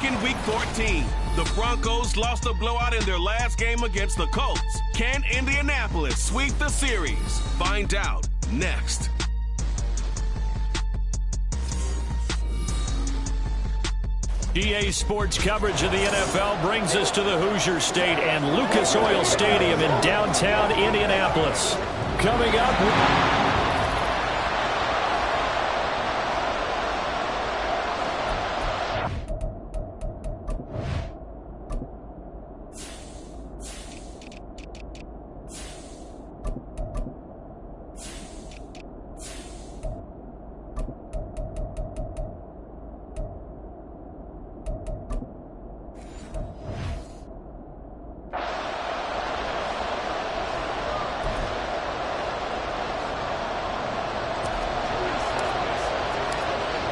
back in Week 14. The Broncos lost a blowout in their last game against the Colts. Can Indianapolis sweep the series? Find out next. EA Sports coverage of the NFL brings us to the Hoosier State and Lucas Oil Stadium in downtown Indianapolis. Coming up...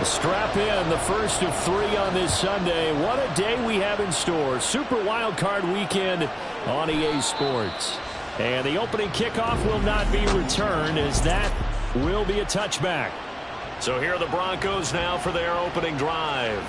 Strap in, the first of 3 on this Sunday. What a day we have in store. Super Wild Card Weekend on EA Sports. And the opening kickoff will not be returned, as that will be a touchback. So here are the Broncos now for their opening drive.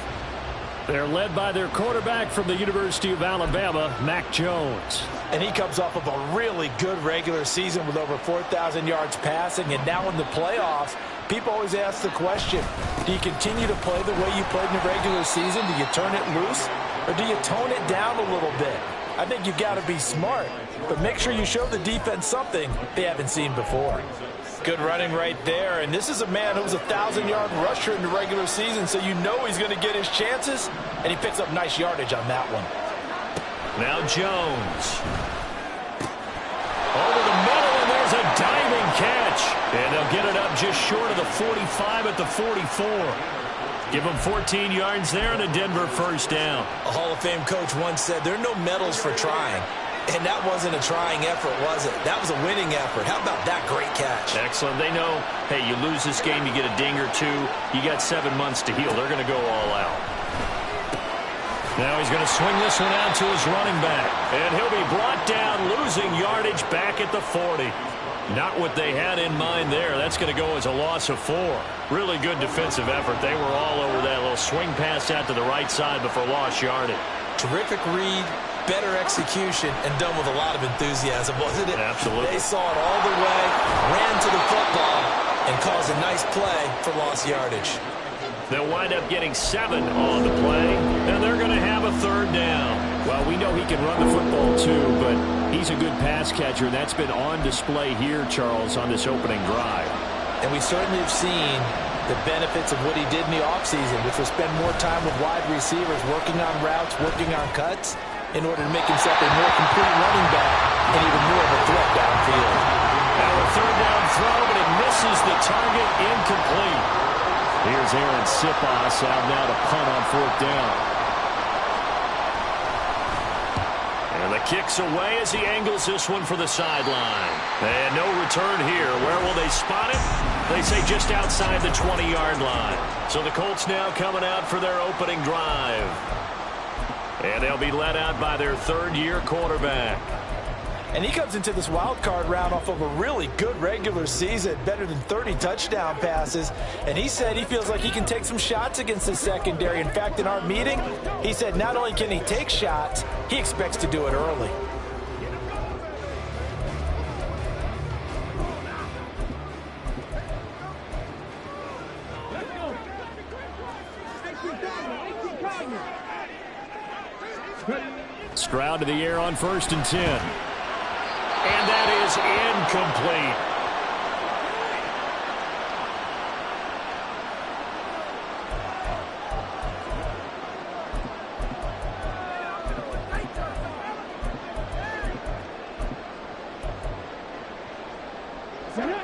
They're led by their quarterback from the University of Alabama, Mac Jones. And he comes off of a really good regular season with over 4,000 yards passing. And now in the playoffs, people always ask the question, do you continue to play the way you played in the regular season? Do you turn it loose? Or do you tone it down a little bit? I think you've got to be smart, but make sure you show the defense something they haven't seen before. Good running right there, and this is a man who was a 1,000-yard rusher in the regular season, so you know he's going to get his chances, and he picks up nice yardage on that one. Now Jones. Over the middle, and there's a diving catch. And they'll get it up just short of the 45 at the 44. Give them 14 yards there and a Denver first down. A Hall of Fame coach once said there are no medals for trying. And that wasn't a trying effort, was it? That was a winning effort. How about that great catch? Excellent. They know, hey, you lose this game, you get a ding or two. You got 7 months to heal. They're going to go all out. Now he's going to swing this one out to his running back. And he'll be brought down, losing yardage back at the 40. Not what they had in mind there. That's going to go as a loss of 4. Really good defensive effort. They were all over that little swing pass out to the right side before lost yardage. Terrific read, better execution, and done with a lot of enthusiasm, wasn't it? Absolutely. They saw it all the way, ran to the football, and caused a nice play for lost yardage. They'll wind up getting 7 on the play, and they're going to have a 3rd down. Well, we know he can run the football too, but he's a good pass catcher, and that's been on display here, Charles, on this opening drive. And we certainly have seen the benefits of what he did in the offseason, which was spend more time with wide receivers, working on routes, working on cuts, in order to make himself a more complete running back and even more of a threat downfield. Now a 3rd down throw, but it misses the target, incomplete. Here's Aaron Siposs out now to punt on 4th down. And the kick's away as he angles this one for the sideline. And no return here. Where will they spot it? They say just outside the 20-yard line. So the Colts now coming out for their opening drive. And they'll be led out by their 3rd-year quarterback. And he comes into this wild card round off of a really good regular season, better than 30 touchdown passes. And he said he feels like he can take some shots against the secondary. In fact, in our meeting, he said not only can he take shots, he expects to do it early. Stroud to the air on 1st and 10. And that is incomplete.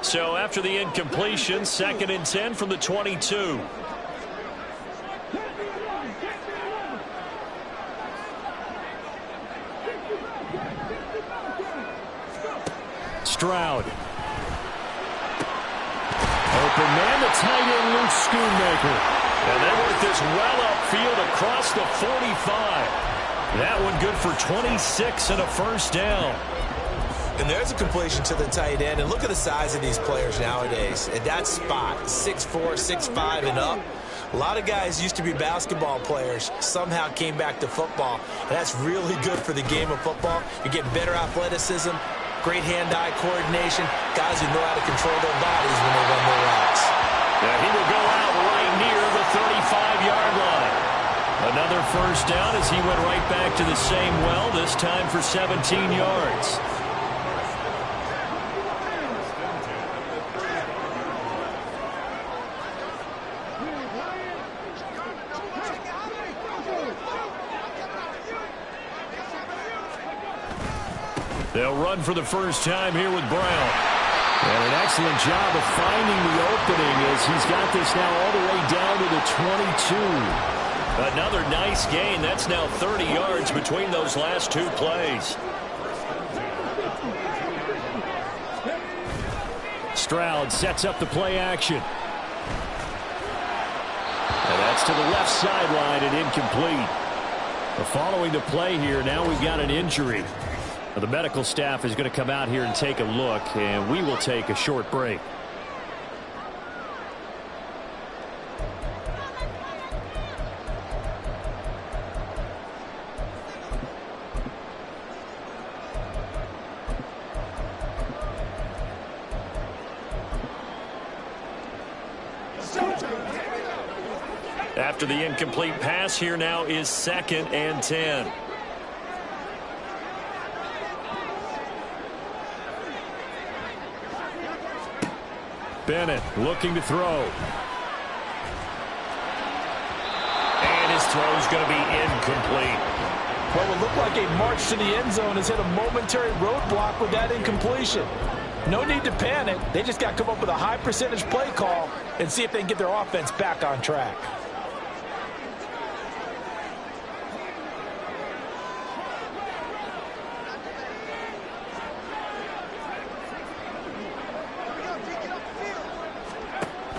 So after the incompletion, 2nd and 10 from the 22. Stroud. Open man, the tight end, Luke Schoonmaker. And they work this well upfield across the 45. That one good for 26 and a first down. And there's a completion to the tight end. And look at the size of these players nowadays. At that spot, 6'4", 6'5", and up. A lot of guys used to be basketball players, somehow came back to football. And that's really good for the game of football. You're getting better athleticism, great hand-eye coordination, guys who know how to control their bodies when they run their routes. Yeah, he will go out right near the 35-yard line. Another first down as he went right back to the same well, this time for 17 yards. They'll run for the first time here with Brown. And an excellent job of finding the opening as he's got this now all the way down to the 22. Another nice gain. That's now 30 yards between those last two plays. Stroud sets up the play action. And that's to the left sideline and incomplete. Following the play here, now we've got an injury. The medical staff is going to come out here and take a look, and we will take a short break. After the incomplete pass, here now is 2nd and 10. Bennett looking to throw. And his throw is going to be incomplete. What would look like a march to the end zone has hit a momentary roadblock with that incompletion. No need to panic. They just got to come up with a high percentage play call and see if they can get their offense back on track.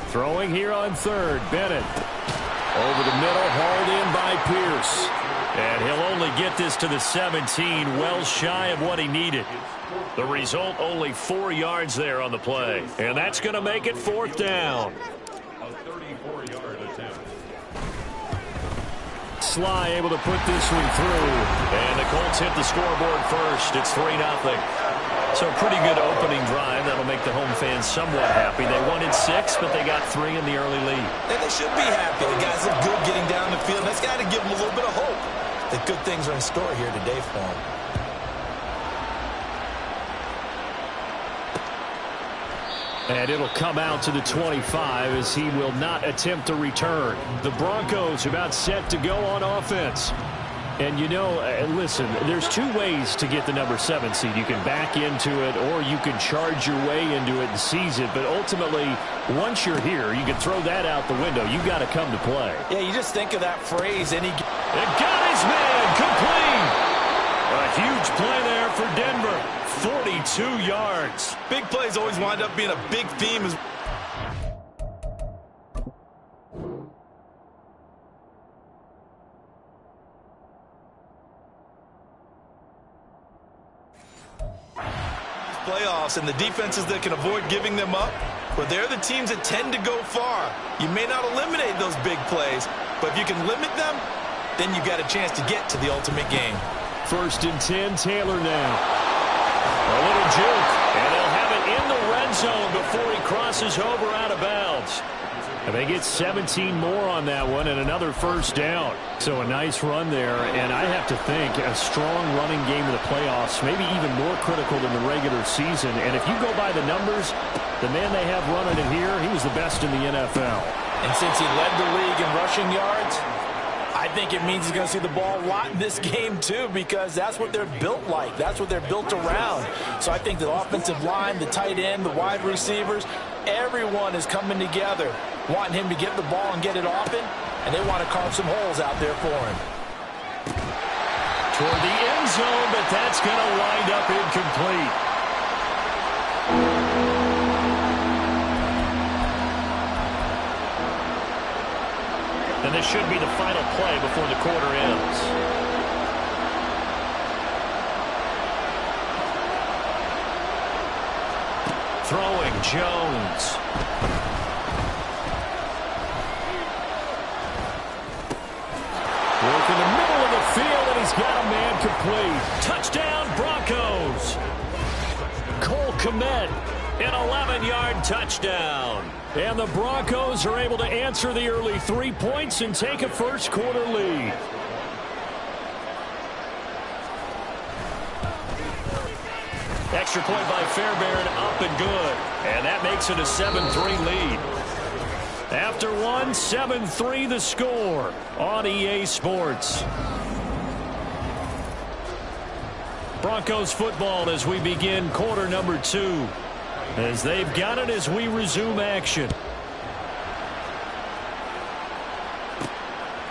Throwing here on 3rd, Bennett. Over the middle, hauled in by Pierce. And he'll only get this to the 17, well shy of what he needed. The result, only 4 yards there on the play. And that's going to make it 4th down. A 34-yard attempt. Sly able to put this one through. And the Colts hit the scoreboard first. It's 3-0. So pretty good opening drive. That'll make the home fans somewhat happy. They wanted 6, but they got 3 in the early lead. And they should be happy. The guys look good getting down the field. That's got to give them a little bit of hope that good things are in store here today for them. And it'll come out to the 25 as he will not attempt a return. The Broncos about set to go on offense. And, you know, listen, there's 2 ways to get the number 7 seed. You can back into it or you can charge your way into it and seize it. But ultimately, once you're here, you can throw that out the window. You've got to come to play. Yeah, you just think of that phrase. And he got his man complete. A huge play there for Denver. 42 yards. Big plays always wind up being a big theme. Playoffs, and the defenses that can avoid giving them up, well, they're the teams that tend to go far. You may not eliminate those big plays, but if you can limit them, then you've got a chance to get to the ultimate game. 1st and 10, Taylor now. A little juke, and they'll have it in the red zone before he crosses over out of bounds. And they get 17 more on that one and another first down. So a nice run there, and I have to think a strong running game in the playoffs, maybe even more critical than the regular season. And if you go by the numbers, the man they have running it here, he was the best in the NFL. And since he led the league in rushing yards, I think it means he's going to see the ball a lot in this game, too, because that's what they're built like. That's what they're built around. So I think the offensive line, the tight end, the wide receivers, everyone is coming together, wanting him to get the ball and get it often, and they want to carve some holes out there for him. Toward the end zone, but that's going to wind up incomplete. And this should be the final play before the quarter ends. Throwing Jones. incomplete. Touchdown, Broncos. Cole Kmet, an 11-yard touchdown. And the Broncos are able to answer the early 3 points and take a first-quarter lead. Extra point by Fairbairn, up and good. And that makes it a 7-3 lead. After one, 7-3 the score on EA Sports. Broncos football as we begin quarter number 2. As they've got it as we resume action.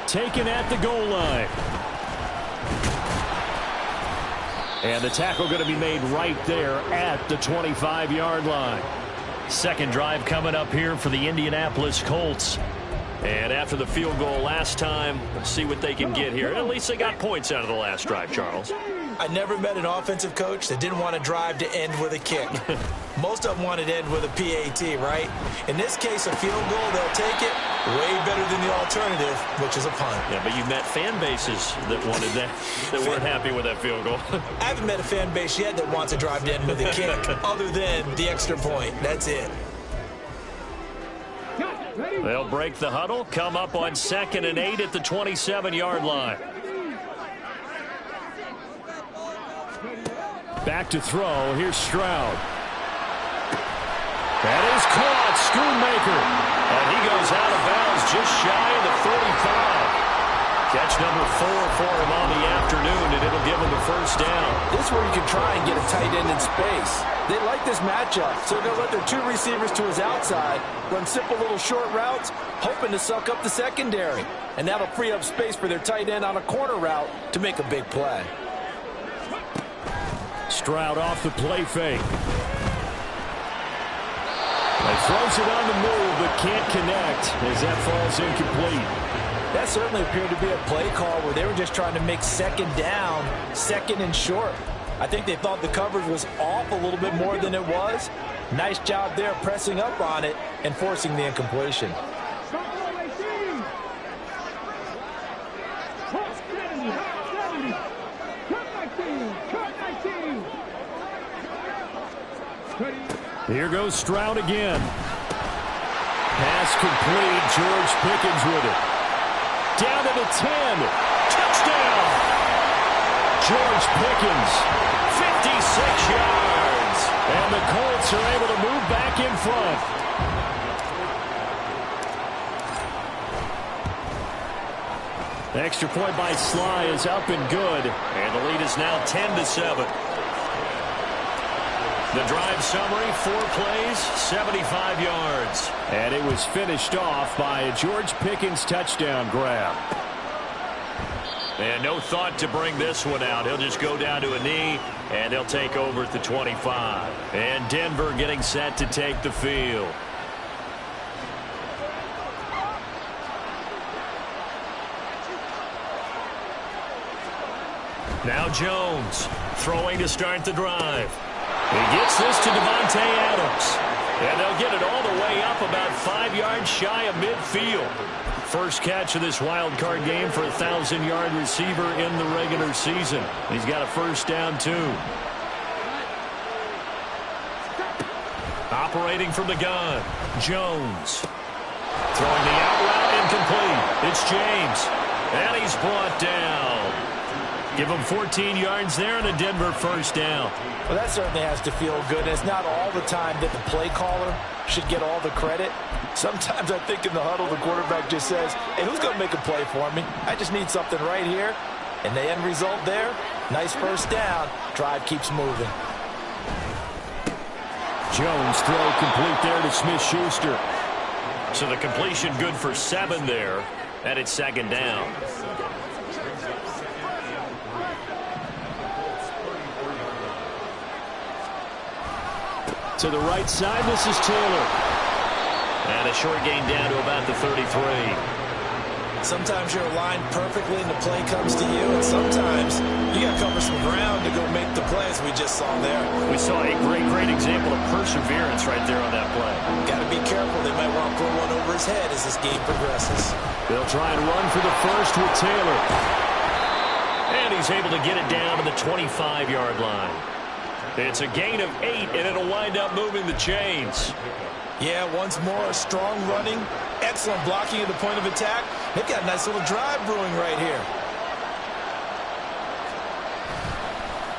Taken at the goal line. And the tackle going to be made right there at the 25-yard line. Second drive coming up here for the Indianapolis Colts. And after the field goal last time, let's see what they can get here. At least they got points out of the last drive, Charles. I never met an offensive coach that didn't want to drive to end with a kick. Most of them wanted to end with a PAT, right? In this case, a field goal, they'll take it way better than the alternative, which is a punt. Yeah, but you've met fan bases that wanted that weren't happy with that field goal. I haven't met a fan base yet that wants to drive to end with a kick, other than the extra point. That's it. They'll break the huddle, come up on 2nd and 8 at the 27-yard line. Back to throw. Here's Stroud. That is caught. Schoonmaker. And he goes out of bounds just shy of the 45. Catch number 4 for him on the afternoon, and it'll give him the first down. This is where you can try and get a tight end in space. They like this matchup, so they'll let their 2 receivers to his outside, run simple little short routes, hoping to suck up the secondary. And that'll free up space for their tight end on a corner route to make a big play. Stroud off the play fake. He throws it on the move, but can't connect as that falls incomplete. That certainly appeared to be a play call where they were just trying to make second down, 2nd and short. I think they thought the coverage was off a little bit more than it was. Nice job there pressing up on it and forcing the incompletion. Here goes Stroud again. Pass complete. George Pickens with it. Down to the 10. Touchdown! George Pickens, 56 yards. And the Colts are able to move back in front. Extra point by Sly is up and good. And the lead is now 10-7. The drive summary, 4 plays, 75 yards. And it was finished off by a George Pickens touchdown grab. And no thought to bring this one out. He'll just go down to a knee, and he'll take over at the 25. And Denver getting set to take the field. Now Jones throwing to start the drive. He gets this to Devontae Adams. And they'll get it all the way up about 5 yards shy of midfield. First catch of this wild card game for a 1,000-yard receiver in the regular season. He's got a first down, too. Operating from the gun, Jones. Throwing the out route incomplete. It's James. And he's brought down. Give him 14 yards there and a Denver first down. Well, that certainly has to feel good. And it's not all the time that the play caller should get all the credit. Sometimes I think in the huddle, the quarterback just says, hey, who's going to make a play for me? I just need something right here. And the end result there, nice first down. Drive keeps moving. Jones throw complete there to Smith-Schuster. So the completion good for 7 there. And it's second down. To the right side, this is Taylor. And a short gain down to about the 33. Sometimes you're aligned perfectly and the play comes to you, and sometimes you got to cover some ground to go make the play, as we just saw there. We saw a great example of perseverance right there on that play. Got to be careful. They might want to throw one over his head as this game progresses. They'll try and run for the first with Taylor. And he's able to get it down to the 25-yard line. It's a gain of 8, and it'll wind up moving the chains. Yeah, once more, strong running, excellent blocking at the point of attack. They've got a nice little drive brewing right here.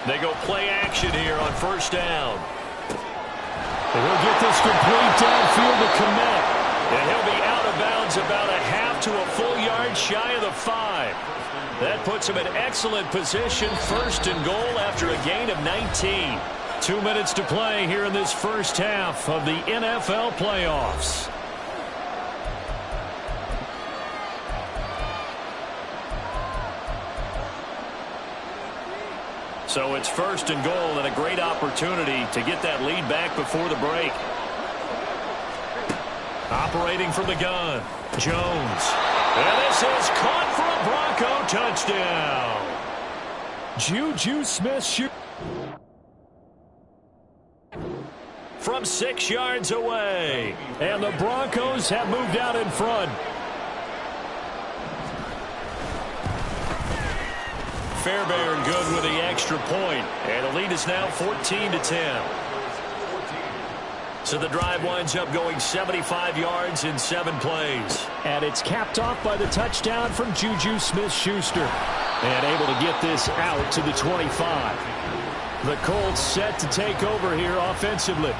They go play action here on first down. And he'll get this complete downfield to Kmet. And he'll be out of bounds about a half to a full yard shy of the 5. That puts him in excellent position, first and goal after a gain of 19. 2 minutes to play here in this first half of the NFL playoffs. So it's first and goal and a great opportunity to get that lead back before the break. Operating from the gun, Jones. And this is caught for a Bronco touchdown. Juju Smith-Schuster. From 6 yards away. And the Broncos have moved out in front. Fairbairn good with the extra point. And the lead is now 14-10. So the drive winds up going 75 yards in 7 plays. And it's capped off by the touchdown from Juju Smith-Schuster. And able to get this out to the 25. The Colts set to take over here offensively.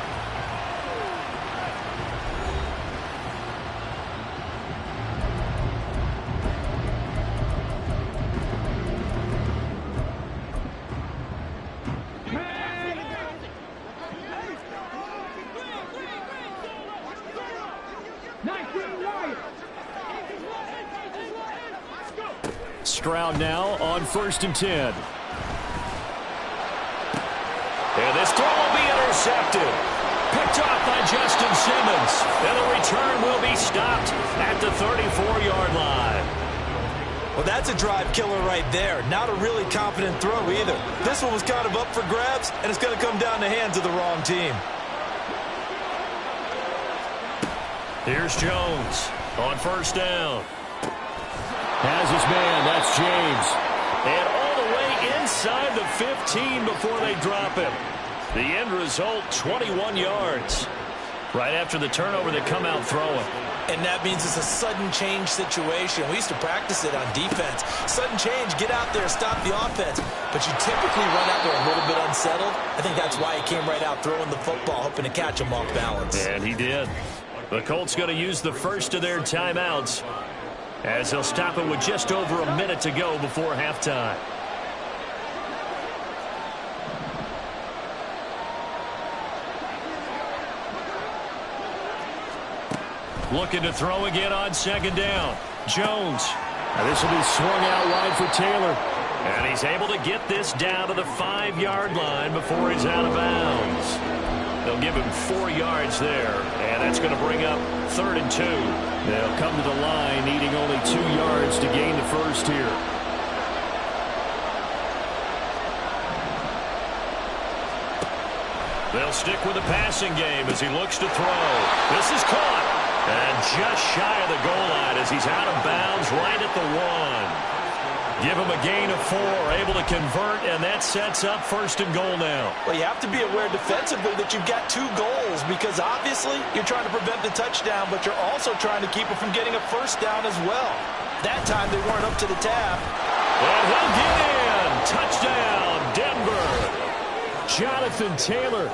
Stroud now on 1st and 10. And this throw will be intercepted. Picked off by Justin Simmons. And the return will be stopped at the 34-yard line. Well, that's a drive killer right there. Not a really confident throw either. This one was kind of up for grabs, and it's going to come down the hands of the wrong team. Here's Jones on 1st down. Has his man, that's James. And all the way inside the 15 before they drop him. The end result, 21 yards. Right after the turnover, they come out throwing. And that means it's a sudden change situation. We used to practice it on defense. Sudden change, get out there, stop the offense. But you typically run out there a little bit unsettled. I think that's why he came right out throwing the football, hoping to catch him off balance. And he did. The Colts going to use the first of their timeouts, as they'll stop it with just over a minute to go before halftime. Looking to throw again on 2nd down. Jones. This will be swung out wide for Taylor. And he's able to get this down to the 5-yard line before he's out of bounds. They'll give him 4 yards there, and that's going to bring up 3rd and 2. They'll come to the line needing only 2 yards to gain the first here. They'll stick with the passing game as he looks to throw. This is caught. And just shy of the goal line as he's out of bounds right at the 1. Give him a gain of 4, able to convert, and that sets up 1st and goal now. Well, you have to be aware defensively that you've got 2 goals because obviously you're trying to prevent the touchdown, but you're also trying to keep it from getting a 1st down as well. That time they weren't up to the tab. And he'll get in. Touchdown, Denver. Jonathan Taylor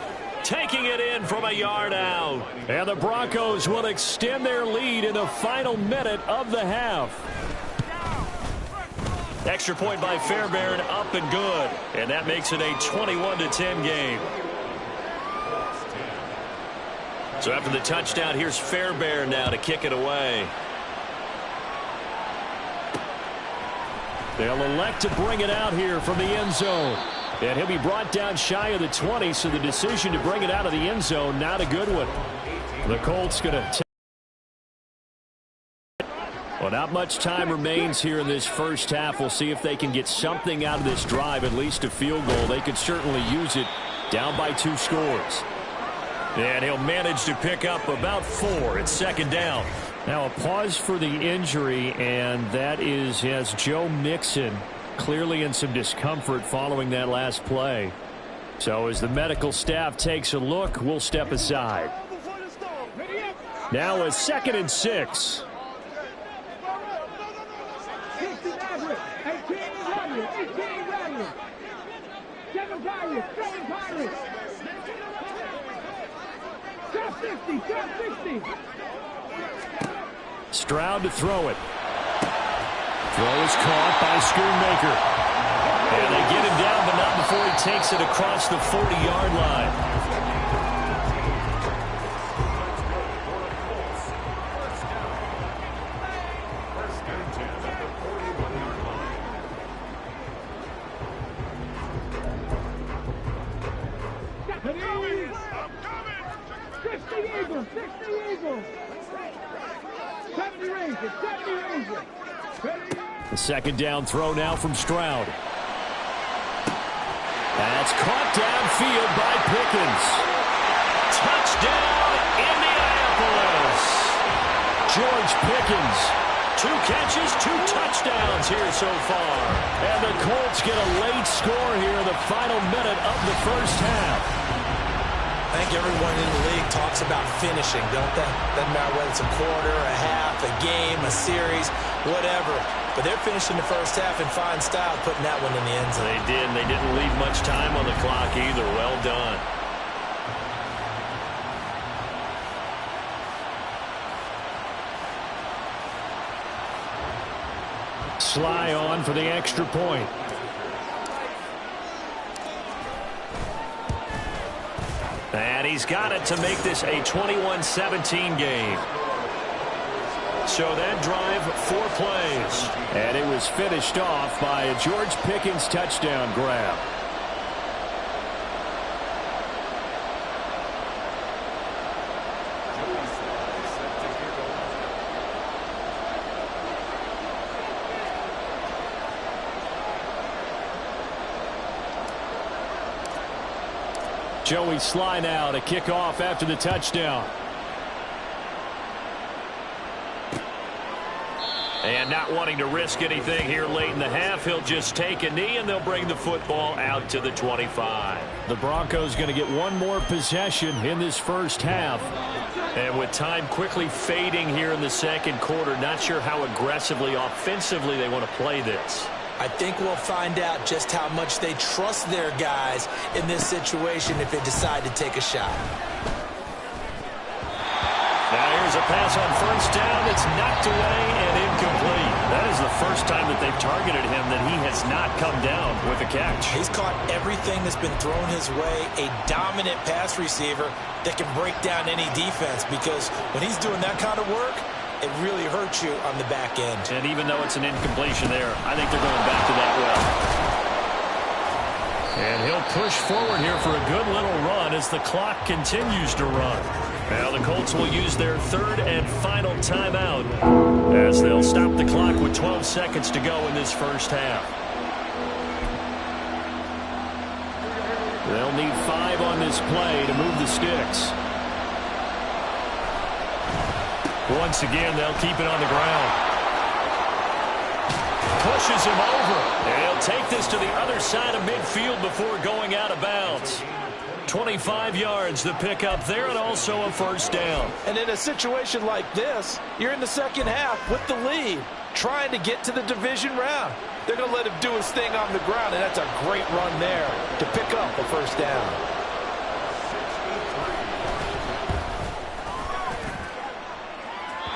taking it in from a yard out. And the Broncos will extend their lead in the final minute of the half. Extra point by Fairbairn, up and good. And that makes it a 21-10 game. So after the touchdown, here's Fairbairn now to kick it away. They'll elect to bring it out here from the end zone. And he'll be brought down shy of the 20, so the decision to bring it out of the end zone, not a good one. The Colts going to... Well, not much time remains here in this first half. We'll see if they can get something out of this drive, at least a field goal. They could certainly use it down by 2 scores. And he'll manage to pick up about 4 at 2nd down. Now a pause for the injury, and that is as Joe Mixon Clearly in some discomfort following that last play. So as the medical staff takes a look, we'll step aside. Now a 2nd and 6. Stroud to throw it. Throw is caught by Schoonmaker. And they get him down, but not before he takes it across the 40-yard line. The 2nd down throw now from Stroud. That's caught downfield by Pickens. Touchdown, Indianapolis. George Pickens. 2 catches, 2 touchdowns here so far. And the Colts get a late score here in the final minute of the first half. I think everyone in the league talks about finishing, don't they? Doesn't matter whether it's a quarter, a half, a game, a series, whatever. But they're finishing the first half in fine style, putting that one in the end zone. They did, and they didn't leave much time on the clock either. Well done. Sly on for the extra point. And he's got it to make this a 21-17 game. So that drive, 4 plays. And it was finished off by a George Pickens touchdown grab. Joey Sly now to kick off after the touchdown. And not wanting to risk anything here late in the half, he'll just take a knee and they'll bring the football out to the 25. The Broncos going to get one more possession in this first half. And with time quickly fading here in the second quarter, not sure how aggressively, offensively they want to play this. I think we'll find out just how much they trust their guys in this situation if they decide to take a shot. Now here's a pass on first down. It's knocked away and incomplete. That is the first time that they've targeted him that he has not come down with a catch. He's caught everything that's been thrown his way. A dominant pass receiver that can break down any defense, because when he's doing that kind of work, it really hurts you on the back end. And even though it's an incompletion there, I think they're going back to that well. And he'll push forward here for a good little run as the clock continues to run. Now the Colts will use their 3rd and final timeout as they'll stop the clock with 12 seconds to go in this first half. They'll need 5 on this play to move the sticks. Once again, they'll keep it on the ground. Pushes him over. And he'll take this to the other side of midfield before going out of bounds. 25 yards the pickup there, and also a first down. And in a situation like this, you're in the second half with the lead, trying to get to the division round. They're going to let him do his thing on the ground, and that's a great run there to pick up a first down.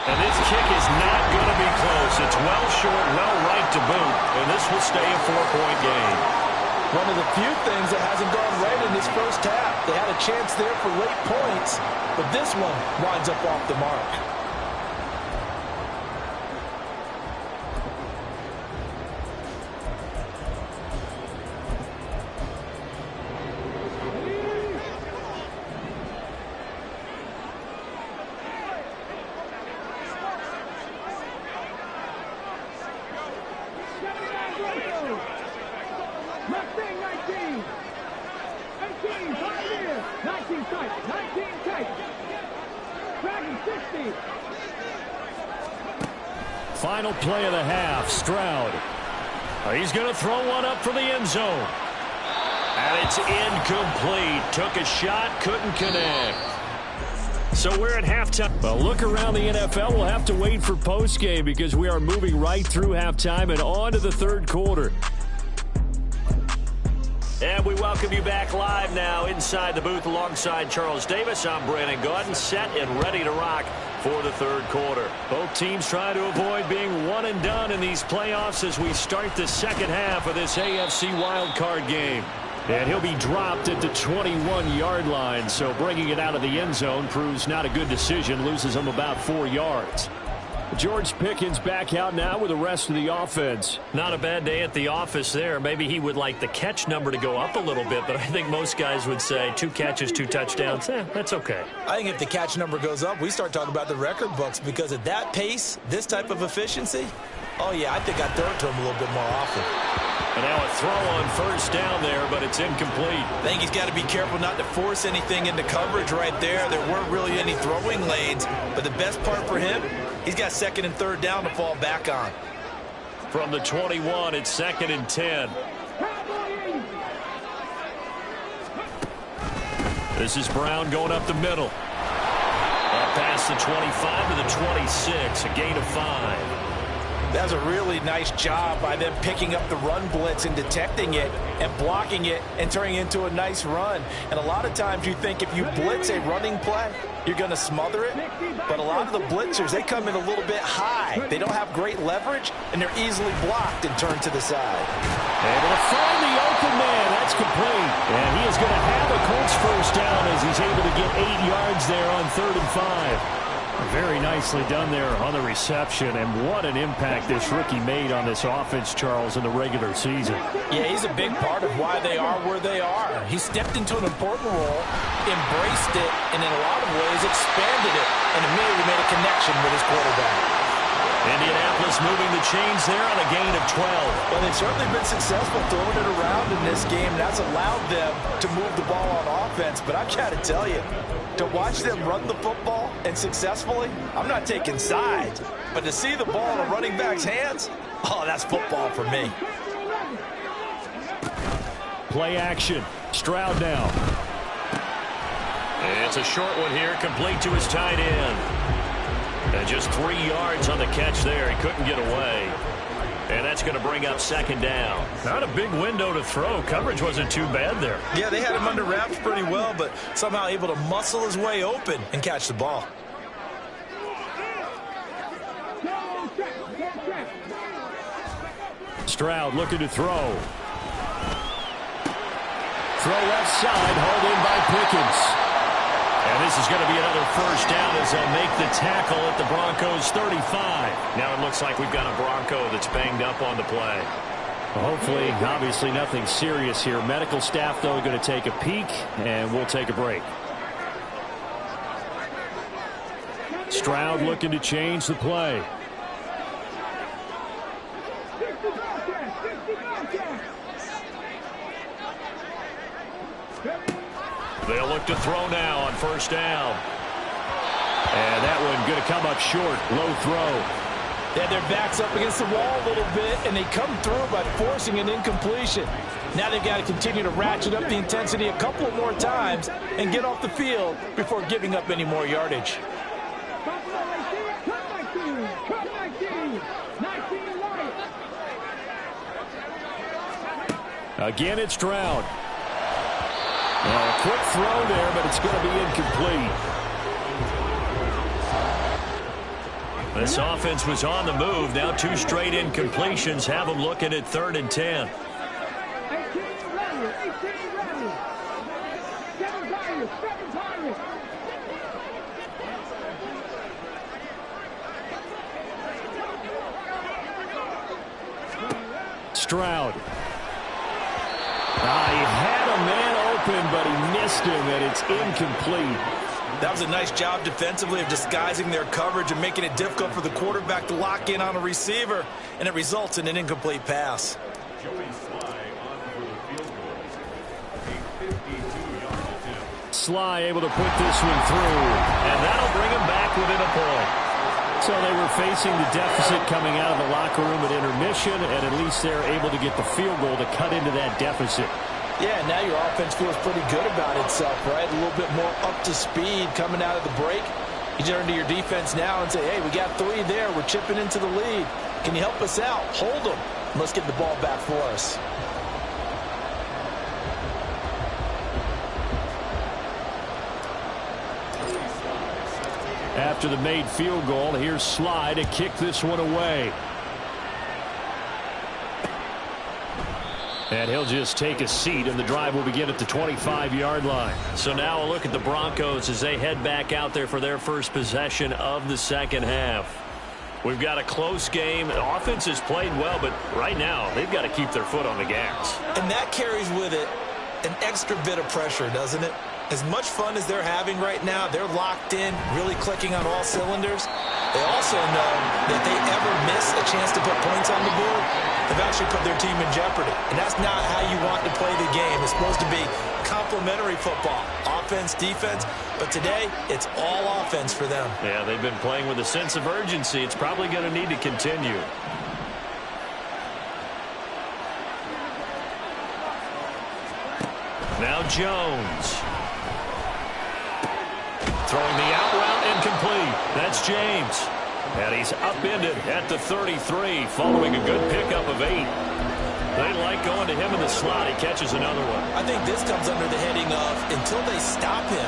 And this kick is not going to be close. It's well short, well right to boot, and this will stay a 4-point game. One of the few things that hasn't gone right in this first half. They had a chance there for late points, but this one winds up off the mark. Final play of the half, Stroud. He's going to throw one up for the end zone. And it's incomplete. Took a shot, couldn't connect. So we're at halftime. Well, look around the NFL. We'll have to wait for postgame because we are moving right through halftime and on to the third quarter. And we welcome you back live now inside the booth alongside Charles Davis. I'm Brandon Gaudin, set and ready to rock for the third quarter. Both teams trying to avoid being one and done in these playoffs as we start the second half of this AFC wildcard game. And he'll be dropped at the 21-yard line, so bringing it out of the end zone proves not a good decision, loses him about 4 yards. George Pickens back out now with the rest of the offense. Not a bad day at the office there. Maybe he would like the catch number to go up a little bit, but I think most guys would say 2 catches, 2 touchdowns. That's okay. I think if the catch number goes up, we start talking about the record books because at that pace, this type of efficiency, oh, yeah, I think I'd throw it to him a little bit more often. And now a throw on first down there, but it's incomplete. I think he's got to be careful not to force anything into coverage right there. There weren't really any throwing lanes, but the best part for him, he's got second and third down to fall back on. From the 21, it's second and 10. This is Brown going up the middle. Up past the 25 to the 26, a gain of 5. That's a really nice job by them picking up the run blitz and detecting it and blocking it and turning it into a nice run. And a lot of times you think if you blitz a running play, you're going to smother it. But a lot of the blitzers, they come in a little bit high. They don't have great leverage, and they're easily blocked and turned to the side. Able to find the open man. That's complete. And he is going to have a Colts first down as he's able to get 8 yards there on 3rd and 5. Very nicely done there on the reception, and what an impact this rookie made on this offense, Charles, in the regular season. Yeah, he's a big part of why they are where they are. He stepped into an important role, embraced it, and in a lot of ways expanded it, and immediately made a connection with his quarterback. Indianapolis moving the chains there on a gain of 12. Well, they've certainly been successful throwing it around in this game, and that's allowed them to move the ball on offense. But I've got to tell you, to watch them run the football and successfully, I'm not taking sides, but to see the ball in a running back's hands, oh, that's football for me. Play action. Stroud now. It's a short one here, complete to his tight end. And just 3 yards on the catch there. He couldn't get away. And that's going to bring up second down. Not a big window to throw. Coverage wasn't too bad there. Yeah, they had him under wraps pretty well, but somehow able to muscle his way open and catch the ball. Stroud looking to throw. Throw left side, hauled in by Pickens. And this is going to be another first down as they'll make the tackle at the Broncos 35. Now it looks like we've got a Bronco that's banged up on the play. Well, hopefully, obviously nothing serious here. Medical staff, though, are going to take a peek, and we'll take a break. Stroud looking to change the play. They'll look to throw now on first down. And that one going to come up short. Low throw. Yeah, their back's up against the wall a little bit, and they come through by forcing an incompletion. Now they've got to continue to ratchet up the intensity a couple of more times and get off the field before giving up any more yardage. Again, it's Stroud. Well, a quick throw there, but it's going to be incomplete. This offense was on the move. Now 2 straight incompletions have them looking at 3rd and 10. Stroud. He had a man open, but he missed him, and it's incomplete. That was a nice job defensively of disguising their coverage and making it difficult for the quarterback to lock in on a receiver, and it results in an incomplete pass. Sly able to put this one through, and that'll bring him back within a point. So they were facing the deficit coming out of the locker room at intermission, and at least they're able to get the field goal to cut into that deficit. Yeah, now your offense feels pretty good about itself, right? A little bit more up to speed coming out of the break. You turn to your defense now and say, hey, we got 3 there. We're chipping into the lead. Can you help us out? Hold them. Let's get the ball back for us. After the made field goal, here's Sly to kick this one away. And he'll just take a seat, and the drive will begin at the 25-yard line. So now a look at the Broncos as they head back out there for their first possession of the second half. We've got a close game. The offense has played well, but right now they've got to keep their foot on the gas. And that carries with it an extra bit of pressure, doesn't it? As much fun as they're having right now, they're locked in, really clicking on all cylinders. They also know that they ever miss a chance to put points on the board, they've actually put their team in jeopardy. And that's not how you want to play the game. It's supposed to be complementary football, offense, defense. But today, it's all offense for them. Yeah, they've been playing with a sense of urgency. It's probably going to need to continue. Now Jones. Throwing the out route incomplete. That's James. And he's upended at the 33 following a good pickup of 8. They like going to him in the slot. He catches another one. I think this comes under the heading of until they stop him,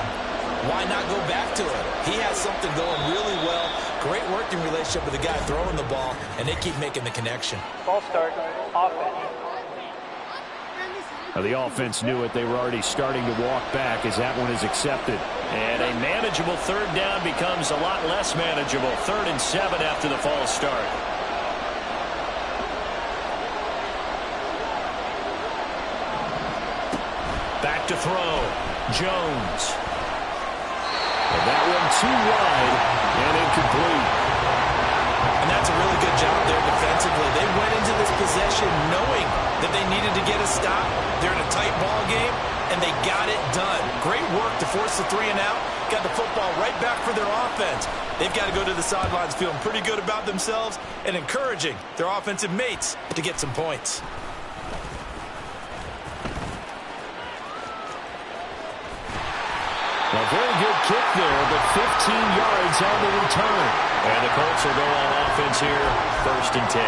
why not go back to it? He has something going really well. Great working relationship with the guy throwing the ball, and they keep making the connection. Ball start, offense. The offense knew it. They were already starting to walk back as that one is accepted. And a manageable third down becomes a lot less manageable. 3rd and 7 after the false start. Back to throw. Jones. And that one too wide and incomplete. And that's a really good job there defensively. They went into this possession knowing that they needed to get a stop. They're in a tight ball game, and they got it done. Great work to force the 3 and out. Got the football right back for their offense. They've got to go to the sidelines feeling pretty good about themselves and encouraging their offensive mates to get some points. A very good kick there, but 15 yards on the return. And the Colts will go on offense here, 1st and 10.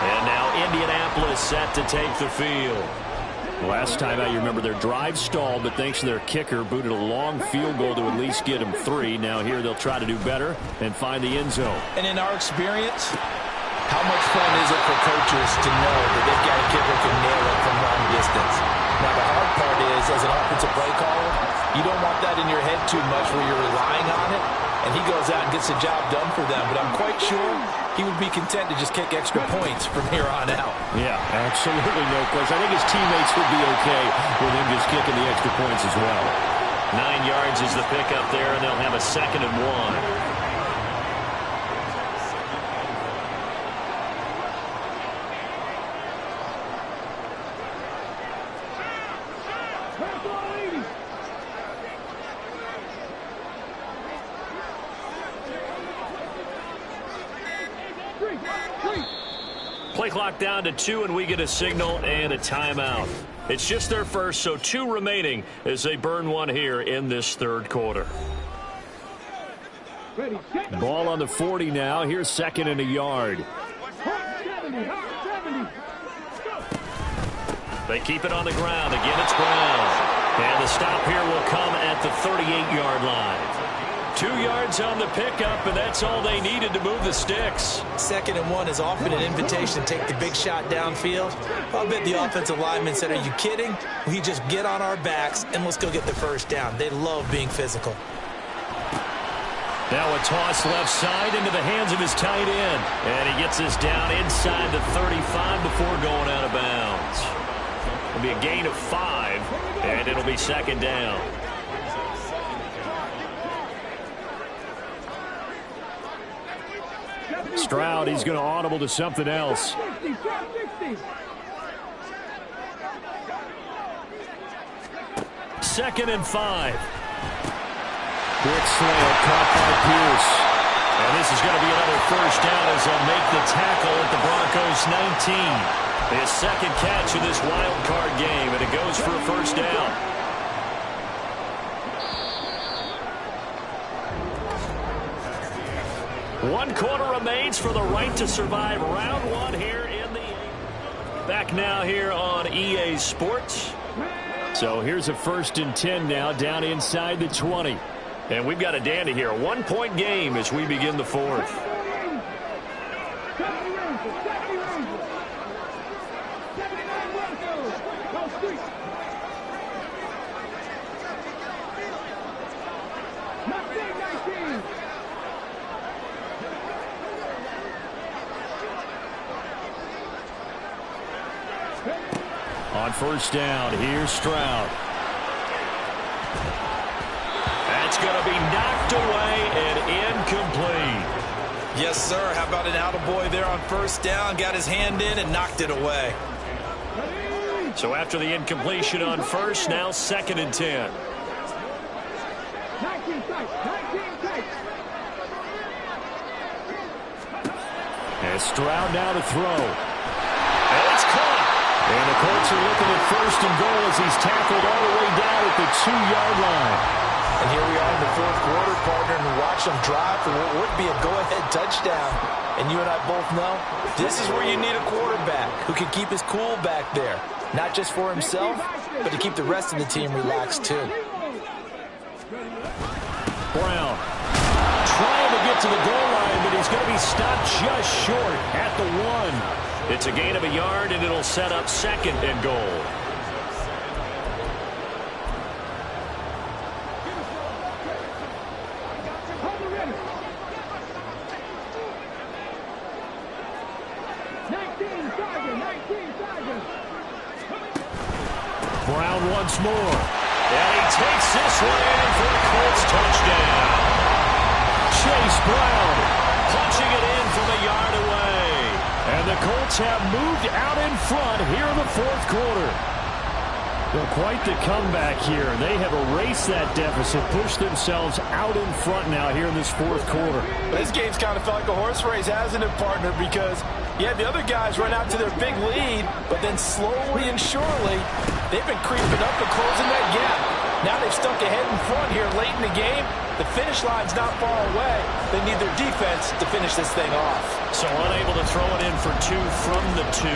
And now Indianapolis set to take the field. Last time out, you remember their drive stalled, but thanks to their kicker, booted a long field goal to at least get them 3. Now here they'll try to do better and find the end zone. And in our experience, how much fun is it for coaches to know that they've got a kicker who can nail it from long distance? Now the hard part is, as an offensive play caller, you don't want that in your head too much where you're relying on it. And he goes out and gets the job done for them. But I'm quite sure he would be content to just kick extra points from here on out. Yeah, absolutely no question. I think his teammates would be okay with him just kicking the extra points as well. 9 yards is the pickup there, and they'll have a 2nd and 1. Play clock down to 2, and we get a signal and a timeout. It's just their first, so 2 remaining as they burn one here in this 3rd quarter. Ball on the 40 now. Here's 2nd and a yard. They keep it on the ground. Again, it's Brown. And the stop here will come at the 38-yard line. 2 yards on the pickup, and that's all they needed to move the sticks. 2nd and 1 is often an invitation to take the big shot downfield. I'll bet the offensive lineman said, are you kidding? We just get on our backs, and let's go get the 1st down. They love being physical. Now a toss left side into the hands of his tight end. And he gets this down inside the 35 before going out of bounds. It'll be a gain of 5, and it'll be 2nd down. Stroud, he's going to audible to something else. 2nd and 5. Quick slant caught by Pierce. And this is going to be another first down as they'll make the tackle at the Broncos 19. His second catch of this wild card game, and it goes for a first down. One quarter remains for the right to survive round one here in the... Back now here on EA Sports. So here's a 1st and 10 now, down inside the 20. And we've got a dandy here. A 1-point game as we begin the fourth. On first down, here's Stroud. That's going to be knocked away and incomplete. Yes, sir. How about an attaboy there on first down? Got his hand in and knocked it away. So after the incompletion on first, now 2nd and 10. And Stroud now to throw. And it's caught. And the Colts are looking at 1st and goal as he's tackled all the way down at the 2-yard line. And here we are in the 4th quarter, partner, and watch them drive for what would be a go-ahead touchdown. And you and I both know this is where you need a quarterback who can keep his cool back there. Not just for himself, but to keep the rest of the team relaxed too. Brown trying to get to the goal line, but he's going to be stopped just short at the 1. It's a gain of a yard, and it'll set up 2nd and goal. Brown once more. And he takes this one in for a Colts touchdown. Chase Brown punching it in from a yard away. And the Colts have moved out in front here in the 4th quarter. Well, quite the comeback here. They have erased that deficit, pushed themselves out in front now here in this 4th quarter. This game's kind of felt like a horse race, hasn't it, partner? Because you had the other guys run out to their big lead, but then slowly and surely, they've been creeping up and closing that gap. Now they've stuck ahead in front here late in the game. The finish line's not far away. They need their defense to finish this thing off. So unable to throw it in for 2 from the 2.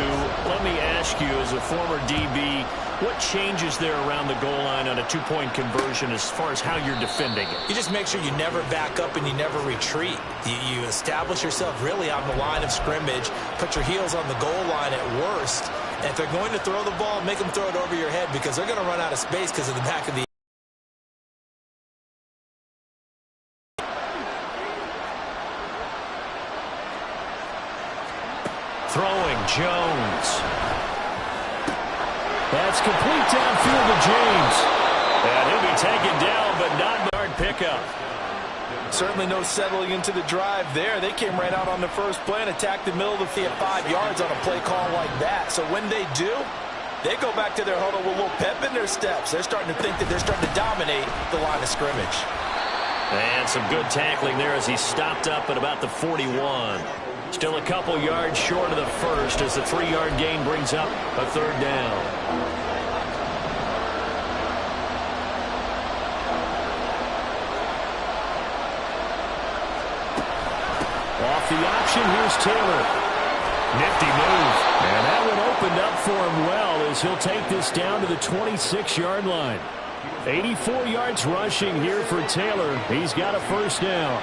Let me ask you, as a former DB, what changes there around the goal line on a 2-point conversion as far as how you're defending it? You just make sure you never back up and you never retreat. You establish yourself really on the line of scrimmage, put your heels on the goal line at worst. And if they're going to throw the ball, make them throw it over your head because they're going to run out of space because of the back of the throwing Jones. That's complete downfield to James. And he'll be taken down, but not a hard pickup. Certainly no settling into the drive there. They came right out on the first play and attacked the middle of the field at 5 yards on a play call like that. So when they do, they go back to their huddle with a little pep in their steps. They're starting to think that they're starting to dominate the line of scrimmage. And some good tackling there as he stopped up at about the 41. Still a couple yards short of the first as the 3-yard gain brings up a 3rd down. Off the option, here's Taylor. Nifty move. And that one opened up for him well as he'll take this down to the 26-yard line. 84 yards rushing here for Taylor. He's got a 1st down.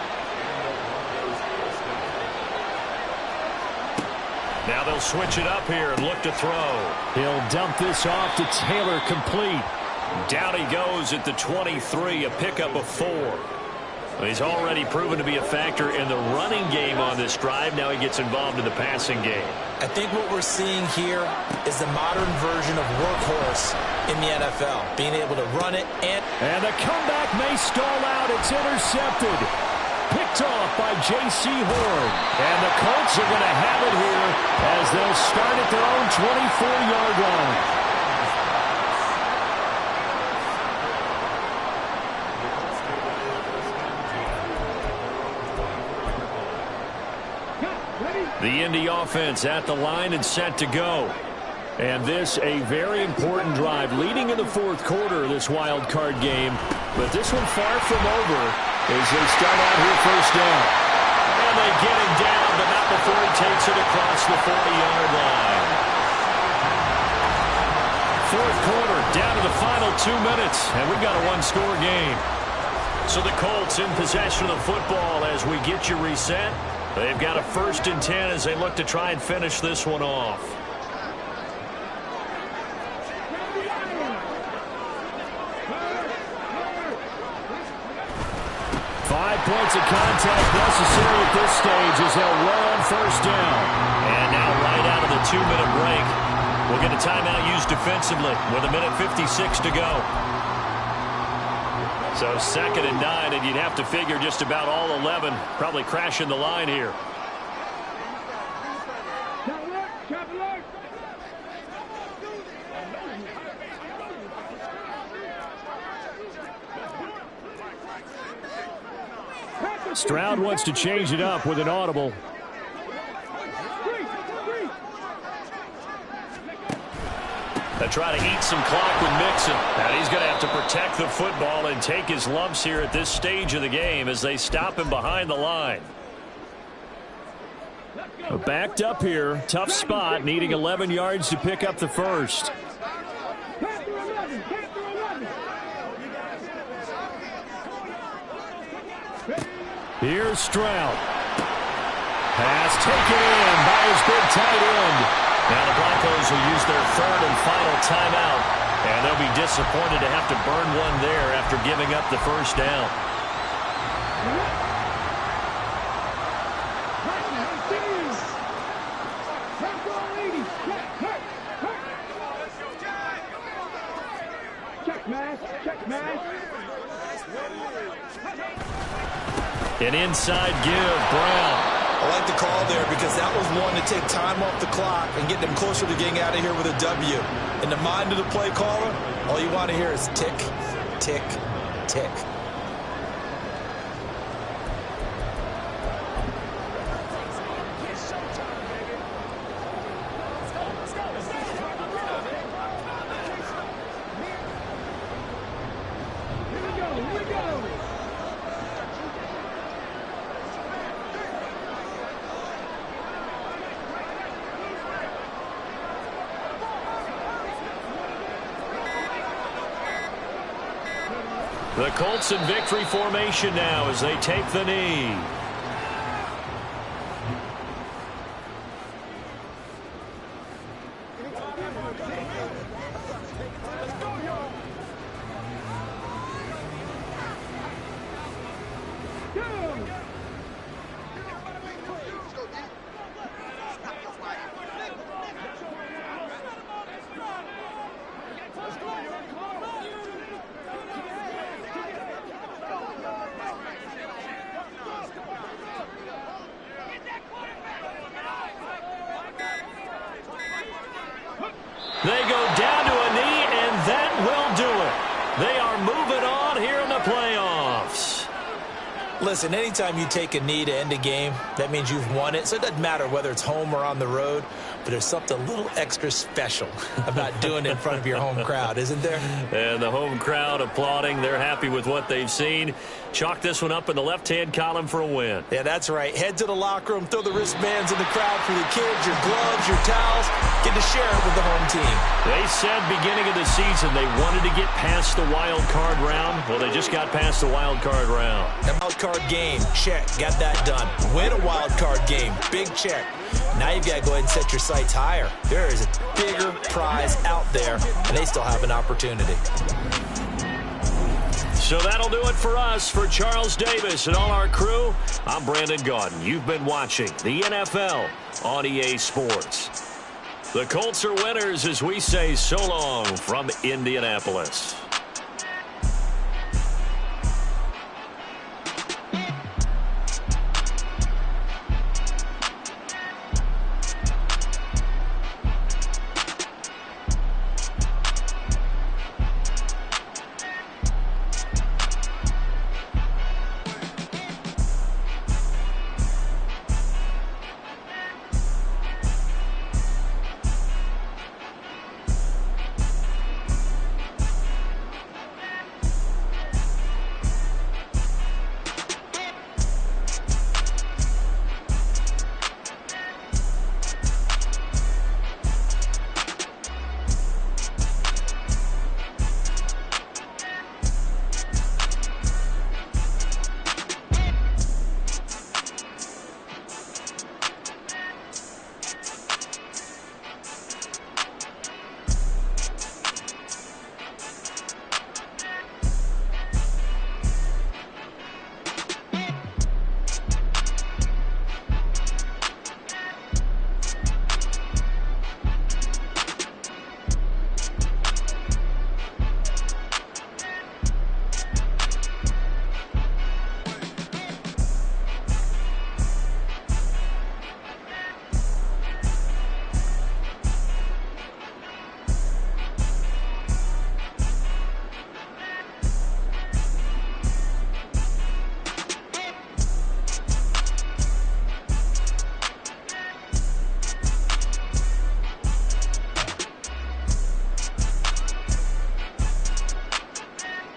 Now they'll switch it up here and look to throw. He'll dump this off to Taylor, complete. Down he goes at the 23, a pickup of 4. He's already proven to be a factor in the running game on this drive. Now he gets involved in the passing game. I think what we're seeing here is the modern version of workhorse in the NFL. Being able to run it and the comeback may stall out. It's intercepted. Picked off by J.C. Horn. And the Colts are going to have it here as they'll start at their own 24-yard line. The Indy offense at the line and set to go. And this a very important drive leading in the fourth quarter of this wild card game. But this one far from over as they start out here first down. And they get him down, but not before he takes it across the 40-yard line. Fourth quarter, down to the final 2 minutes, and we've got a one-score game. So the Colts in possession of the football as we get you reset. They've got a 1st and 10 as they look to try and finish this one off. 5 points of contact necessary at this stage as they'll roll on first down. And now right out of the 2-minute break, we'll get a timeout used defensively with 1:56 to go. So 2nd and 9, and you'd have to figure just about all 11 probably crashing the line here. Stroud wants to change it up with an audible. They try to eat some clock with Mixon. And he's going to have to protect the football and take his lumps here at this stage of the game as they stop him behind the line. Backed up here. Tough spot, needing 11 yards to pick up the first. Here's Stroud. Pass taken in by his big tight end. Now the Broncos will use their 3rd and final timeout. And they'll be disappointed to have to burn one there after giving up the first down. An inside give, Brown. I like the call there because that was one to take time off the clock and get them closer to getting out of here with a W. In the mind of the play caller, all you want to hear is tick, tick, tick. The Colts in victory formation now as they take the knee. They go down to a knee, and that will do it. They are moving on here in the playoffs. Listen, anytime you take a knee to end a game, that means you've won it. So it doesn't matter whether it's home or on the road, but there's something a little extra special about doing it in front of your home crowd, isn't there? And the home crowd applauding. They're happy with what they've seen. Chalk this one up in the left-hand column for a win. Yeah, that's right. Head to the locker room, throw the wristbands in the crowd for the kids, your gloves, your towels. Get to share it with the home team. They said beginning of the season they wanted to get past the wild card round. Well, they just got past the wild card round. The wild card game, check. Got that done. Win a wild card game, big check. Now you've got to go ahead and set your sights higher. There is a bigger prize out there, and they still have an opportunity. So that'll do it for us. For Charles Davis and all our crew, I'm Brandon Gaudin. You've been watching the NFL on EA Sports. The Colts are winners as we say so long from Indianapolis.